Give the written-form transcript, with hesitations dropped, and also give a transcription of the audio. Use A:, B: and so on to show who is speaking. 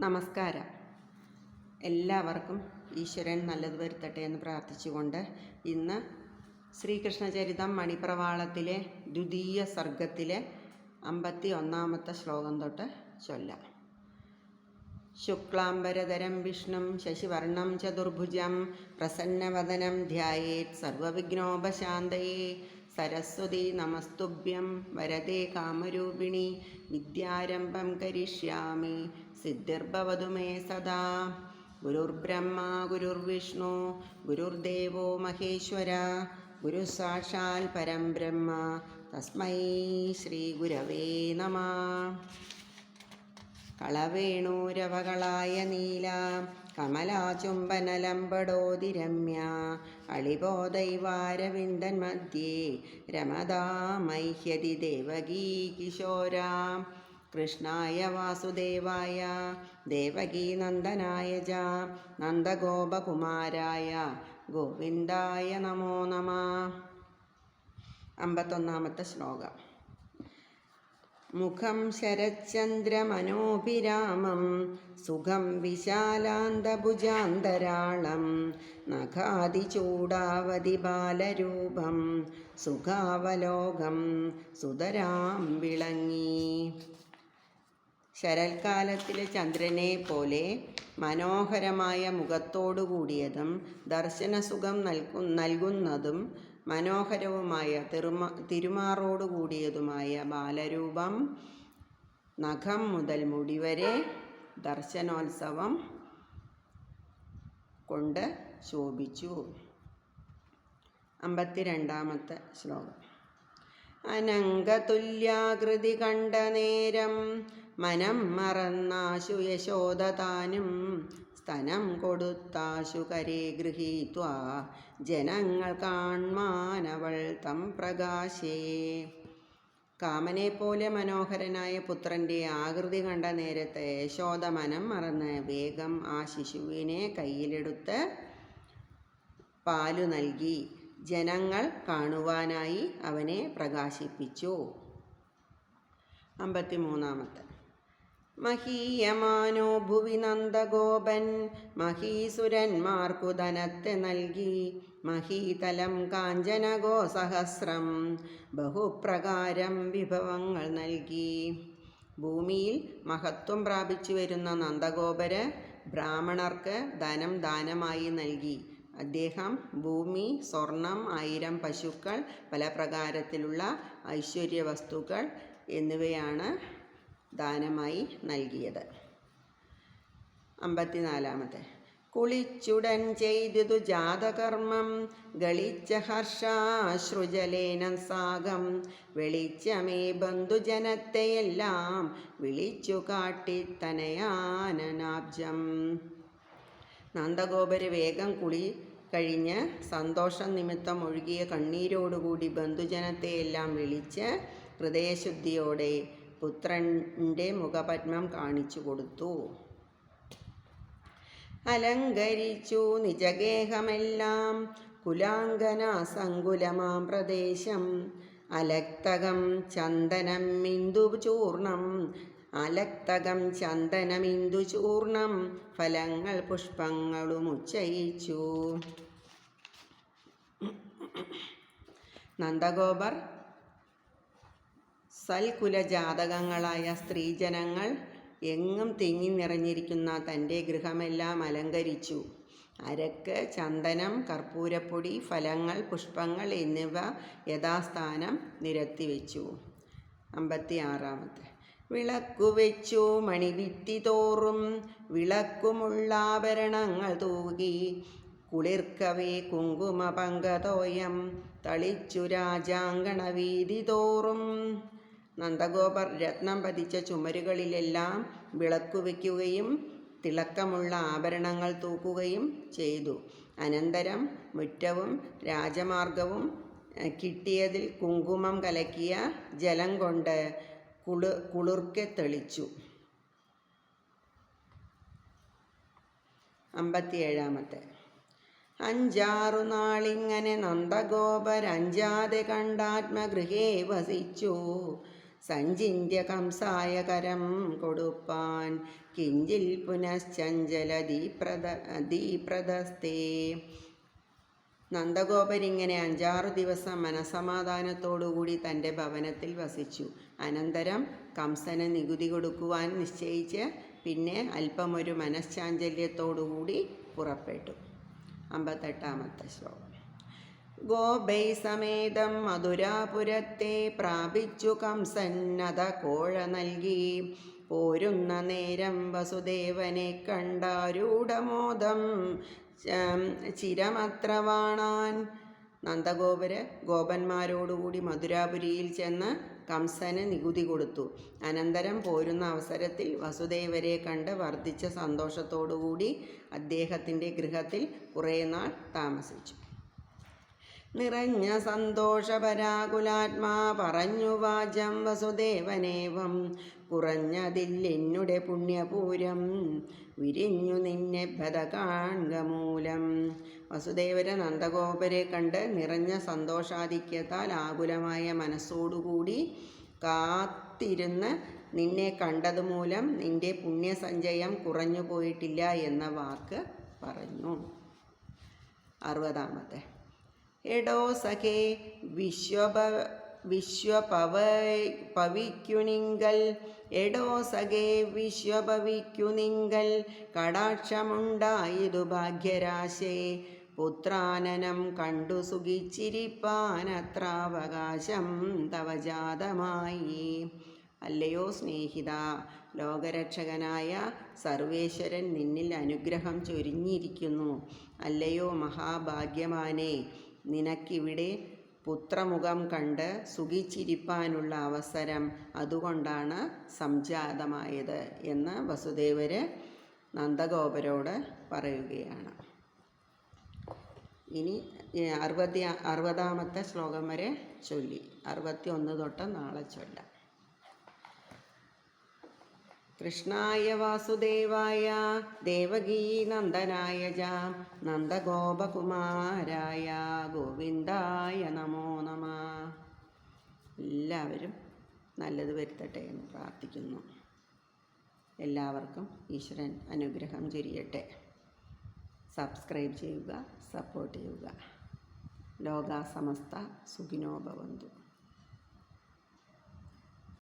A: നമസ്കാരം. എല്ലാവർക്കും ഈശ്വരൻ നല്ലത് വരുത്തട്ടെ എന്ന് പ്രാർത്ഥിച്ചുകൊണ്ട് ഇന്ന് ശ്രീകൃഷ്ണചരിതം മണിപ്രവാളത്തിലെ ദ്വിതീയ സർഗത്തിലെ 51-ാമത്തെ ശ്ലോകം തൊട്ട് ചൊല്ലാം. ശുക്ലാംബരധരം വിഷ്ണും ശശിവർണം ചതുർഭുജം പ്രസന്നവദനം ധ്യായേത് സർവവിഘ്നോപശാന്തയേ. സരസ്വതി നമസ്തുഭ്യം വരദേ കാമരൂപിണി വിദ്യാരംഭം കരിഷ്യാമി സിദ്ധിർഭവതു മേ സദാ. ഗുരുർബ്രഹ്മ ഗുരുർവിഷ്ണു ഗുരുർദേവോ മഹേശ്വര ഗുരുസാക്ഷാൽ പരം ബ്രഹ്മ തസ്മൈ ശ്രീ ഗുരവേ നമഃ. കളവേണൂരവകളായ നീല കമലാചുംബനലംബടോതിരമ്യ അളിബോധൈവാരവിന്ദൻ മധ്യേ രമതാമൈഹ്യതി ദേവകീ കിശോരാ. കൃഷ്ണായ വാസുദേവായ ദേവകീ നന്ദനായ ച നന്ദഗോപകുമാരായ ഗോവിന്ദായ നമോ നമഃ. 51-ാമത്തെ ശ്ലോകം. മുഖം ശരച്ചന്ദ്രമനോഭിരാമം സുഖം വിശാലാന്തഭുജാന്തരാളം നഖാദിചൂടാവതി ബാലരൂപം സുഖാവലോകം സുതരാം വിളങ്ങി. ശരൽക്കാലത്തിലെ ചന്ദ്രനെ പോലെ മനോഹരമായ മുഖത്തോടുകൂടിയതും ദർശനസുഖം നൽകുന്നതും മനോഹരവുമായ തിരുമാറോടുകൂടിയതുമായ ബാലരൂപം നഖം മുതൽ മുടി വരെ ദർശനോത്സവം കൊണ്ട് ശോഭിച്ചു. 52-ാമത്തെ ശ്ലോകം. അനംഗതുല്യാകൃതി കണ്ട നേരം മനം മറന്നാശു യശോദതാനും സ്തനം കൊടുത്താശു കരേ ഗൃഹീത്വാ ജനങ്ങൾ കാൺമാനവൾ തം പ്രകാശേ. കാമനെ പോലെ മനോഹരനായ പുത്രൻ്റെ ആകൃതി കണ്ട നേരത്തെ യശോദ മനം മറന്ന് വേഗം ആ ശിശുവിനെ കയ്യിലെടുത്ത് പാലു നൽകി ജനങ്ങൾ കാണുവാനായി അവനെ പ്രകാശിപ്പിച്ചു. 53-ാമത്തെ. മഹീയമാനോ ഭുവി നന്ദഗോപൻ മഹീസുരന്മാർക്കു ധനത്തെ നൽകി മഹീതലം കാഞ്ചനഗോ സഹസ്രം ബഹുപ്രകാരം വിഭവങ്ങൾ നൽകി. ഭൂമിയിൽ മഹത്വം പ്രാപിച്ചു വരുന്ന നന്ദഗോപര് ബ്രാഹ്മണർക്ക് ധനം ദാനമായി നൽകി. അദ്ദേഹം ഭൂമി, സ്വർണം, 1000 പശുക്കൾ, പല പ്രകാരത്തിലുള്ള ഐശ്വര്യ വസ്തുക്കൾ എന്നിവയാണ് ദാനമായി നൽകിയത്. 54-ാമത്തെ. കുളിച്ചുടൻ ചെയ്തിതു ജാതകർമ്മം ഗളിച്ച ഹർഷാശ്രുജലേന സാഗം വെളിച്ചമേ ബന്ധുജനത്തെയെല്ലാം വിളിച്ചു കാട്ടിത്തനയാനനാബ്ജം. നന്ദഗോപര് വേഗം കുളി കഴിഞ്ഞ് സന്തോഷം നിമിത്തം ഒഴുകിയ കണ്ണീരോടുകൂടി ബന്ധുജനത്തെയെല്ലാം വിളിച്ച് ഹൃദയശുദ്ധിയോടെ പുത്രൻ്റെ മുഖപദ്മം കാണിച്ചു കൊടുത്തു. അലങ്കരിച്ചു നിജഗേഹമെല്ലാം കുലാംഗന സങ്കുലമാം പ്രദേശം അലക്തകം ചന്ദനമിന്ദുചൂർണം അലക്തകം ചന്ദനമിന്ദുചൂർണം ഫലങ്ങൾ പുഷ്പങ്ങളും ഉച്ചയിച്ചു. നന്ദഗോപർ സൽകുലജാതകങ്ങളായ സ്ത്രീജനങ്ങൾ എങ്ങും തിങ്ങി നിറഞ്ഞിരിക്കുന്ന തൻ്റെ ഗൃഹമെല്ലാം അലങ്കരിച്ചു. അരക്ക് ചന്ദനം, കർപ്പൂരപ്പൊടി, ഫലങ്ങൾ, പുഷ്പങ്ങൾ എന്നിവ യഥാസ്ഥാനം നിരത്തിവെച്ചു. 56-ാമത്തെ. വിളക്കുവെച്ചു മണിഭിത്തി തോറും വിളക്കുമുള്ളാഭരണങ്ങൾ തൂകി കുളിർക്കവേ കുങ്കുമ പങ്കതോയം തളിച്ചു രാജാങ്കണ വീതി തോറും. നന്ദഗോപർ രത്നം പതിച്ച ചുമരുകളിലെല്ലാം വിളക്കുവെക്കുകയും തിളക്കമുള്ള ആഭരണങ്ങൾ തൂക്കുകയും ചെയ്തു. അനന്തരം മുറ്റവും രാജമാർഗവും കിട്ടിയതിൽ കുങ്കുമം കലക്കിയ ജലം കൊണ്ട് കുളിർക്കെ തെളിച്ചു. 57-ാമത്തെ. 5-6 നാളിങ്ങനെ നന്ദഗോപരഞ്ചാതെ കണ്ടാത്മഗൃഹേ വസിച്ചു സഞ്ചിന്യ കംസായ കരം കൊടുപ്പാൻ കിഞ്ചിൽ പുനശ്ചഞ്ചല ദീപ്രദസ്തേ. നന്ദഗോപരിങ്ങനെ 5-6 ദിവസം മനസമാധാനത്തോടുകൂടി തൻ്റെ ഭവനത്തിൽ വസിച്ചു. അനന്തരം കംസന് നികുതി കൊടുക്കുവാൻ നിശ്ചയിച്ച് പിന്നെ അല്പമൊരു മനഃശാഞ്ചല്യത്തോടുകൂടി പുറപ്പെട്ടു. 58-ാമത്തെ ശ്ലോകം. ഗോപൈ സമേതം മധുരാപുരത്തെ പ്രാപിച്ചു കംസന്നത കോഴ നൽകി. പോരുന്ന നേരം വസുദേവനെ കണ്ടാരൂഢമോദം ചിരമത്രവാണാൻ. ഗോപന്മാരോടുകൂടി മധുരാപുരിയിൽ ചെന്ന് കംസന് നികുതി കൊടുത്തു. അനന്തരം പോരുന്ന അവസരത്തിൽ വസുദേവരെ കണ്ട് വർദ്ധിച്ച സന്തോഷത്തോടുകൂടി അദ്ദേഹത്തിൻ്റെ ഗൃഹത്തിൽ കുറേ നാൾ താമസിച്ചു. നിറഞ്ഞ സന്തോഷപരാകുലാത്മാ പറഞ്ഞു വാചം വസുദേവനേവം. കുറഞ്ഞതില്ലെന്നുടെ പുണ്യപൂരം വിരിഞ്ഞു നിന്നെ ഭത കാൺക മൂലം. വസുദേവര നന്ദഗോപരെ കണ്ട് നിറഞ്ഞ സന്തോഷാധിക്യത്താൽ ആകുലമായ മനസ്സോടുകൂടി കാത്തിരുന്ന് നിന്നെ കണ്ടതുമൂലം നിന്റെ പുണ്യസഞ്ചയം കുറഞ്ഞു പോയിട്ടില്ല എന്ന വാക്ക് പറഞ്ഞു. 60-ാമത്തെ. എടോ സഖേ വിശ്വപവിക്കുനിങ്കൽ. എടോ സഖേ വിശ്വപവിക്കുനിങ്കൽ കടാക്ഷമുണ്ടായതു ഭാഗ്യരാശേ. പുത്രാനനം കണ്ടു സുഖിച്ചിരിപ്പാനത്രാവകാശം തവ ജാതമായി. അല്ലയോ സ്നേഹിത, ലോകരക്ഷകനായ സർവേശ്വരൻ നിന്നിൽ അനുഗ്രഹം ചൊരിഞ്ഞിരിക്കുന്നു. അല്ലയോ മഹാഭാഗ്യവാനേ, നിനക്കിവിടെ പുത്രമുഖം കണ്ട് സുഖിച്ചിരിപ്പാനുള്ള അവസരം അതുകൊണ്ടാണ് സംജാതമായത് എന്ന് വസുദേവര് നന്ദഗോപരോട് പറയുകയാണ്. ഇനി 60-ാമത്തെ ശ്ലോകം വരെ ചൊല്ലി 61 തൊട്ട് നാളെ ചൊല്ലാം. കൃഷ്ണായ വാസുദേവായ ദേവകീ നന്ദനായ ച നന്ദഗോപകുമാരായ ഗോവിന്ദായ നമോ നമഃ. എല്ലാവരും നല്ലത് വരുത്തട്ടെ എന്ന് പ്രാർത്ഥിക്കുന്നു. എല്ലാവർക്കും ഈശ്വരൻ അനുഗ്രഹം ചൊരിയട്ടെ. സബ്സ്ക്രൈബ് ചെയ്യുക, സപ്പോർട്ട് ചെയ്യുക. ലോകാ സമസ്ത സുഖിനോ ഭവന്തു.